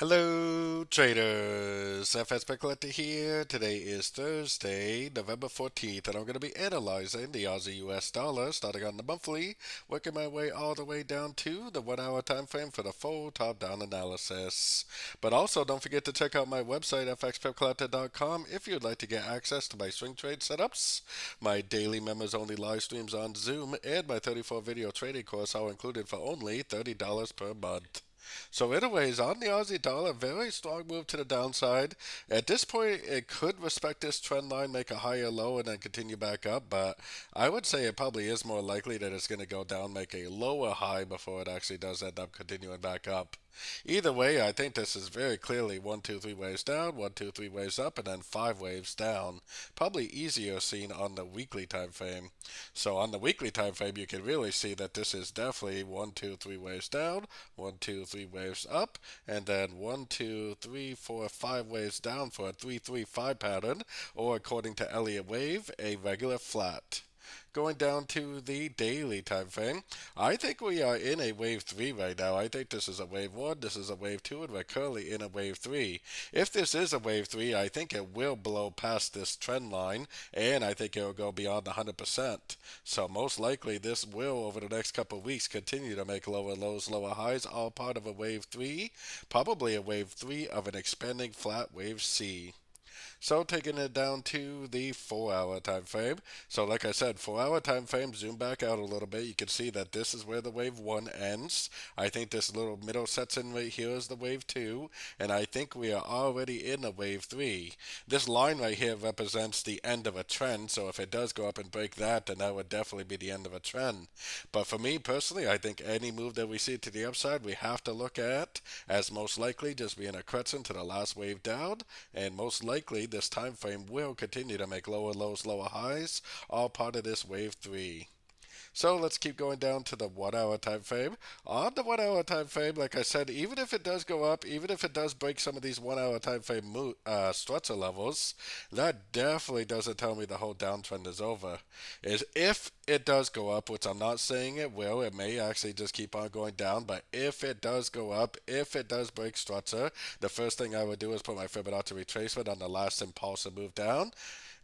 Hello, traders. FX Pip Collector here. Today is Thursday, November 14th, and I'm going to be analyzing the Aussie US dollar starting on the monthly, working my way all the way down to the 1 hour time frame for the full top down analysis. But also, don't forget to check out my website, fxpipcollector.com, if you'd like to get access to my swing trade setups, my daily members only live streams on Zoom, and my 34 video trading course, all included for only $30 per month. So, anyways, on the Aussie dollar, very strong move to the downside. At this point, it could respect this trend line, make a higher low, and then continue back up. But I would say it probably is more likely that it's going to go down, make a lower high before it actually does end up continuing back up. Either way, I think this is very clearly one, two, three waves down, one, two, three waves up, and then five waves down. Probably easier seen on the weekly time frame. So on the weekly time frame, you can really see that this is definitely one, two, three waves down, one, two, three waves up, and then one, two, three, four, five waves down for a 3-3-5 pattern, or according to Elliot wave, a regular flat. Going down to the daily time frame, I think we are in a wave 3 right now. I think this is a wave 1, this is a wave 2, and we're currently in a wave 3. If this is a wave 3, I think it will blow past this trend line, and I think it will go beyond 100%. So most likely this will, over the next couple of weeks, continue to make lower lows, lower highs, all part of a wave 3, probably a wave 3 of an expanding flat wave C. So taking it down to the 4 hour time frame. So like I said, 4 hour time frame, zoom back out a little bit. You can see that this is where the wave 1 ends. I think this little middle sets in right here is the wave 2. And I think we are already in a wave 3. This line right here represents the end of a trend. So if it does go up and break that, then that would definitely be the end of a trend. But for me personally, I think any move that we see to the upside, we have to look at as most likely just being a crescent to the last wave down. And most likely this time frame will continue to make lower lows, lower highs, all part of this wave 3. So let's keep going down to the 1 hour time frame. On the 1 hour time frame, like I said, even if it does go up, even if it does break some of these 1 hour time frame structure levels, that definitely doesn't tell me the whole downtrend is over. Is if it does go up, which I'm not saying it will, it may actually just keep on going down, but if it does go up, if it does break structure, the first thing I would do is put my Fibonacci retracement on the last impulsive move down.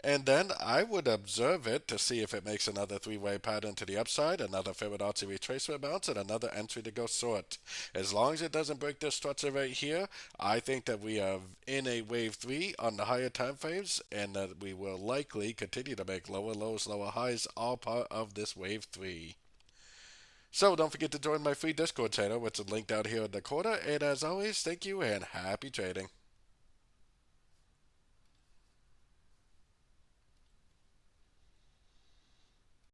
And then I would observe it to see if it makes another three-way pattern to the upside, another Fibonacci retracement bounce, and another entry to go short. As long as it doesn't break this structure right here, I think that we are in a wave 3 on the higher time frames, and that we will likely continue to make lower lows, lower highs, all part of this wave 3. So don't forget to join my free Discord channel, which is linked out here in the corner. And as always, thank you and happy trading.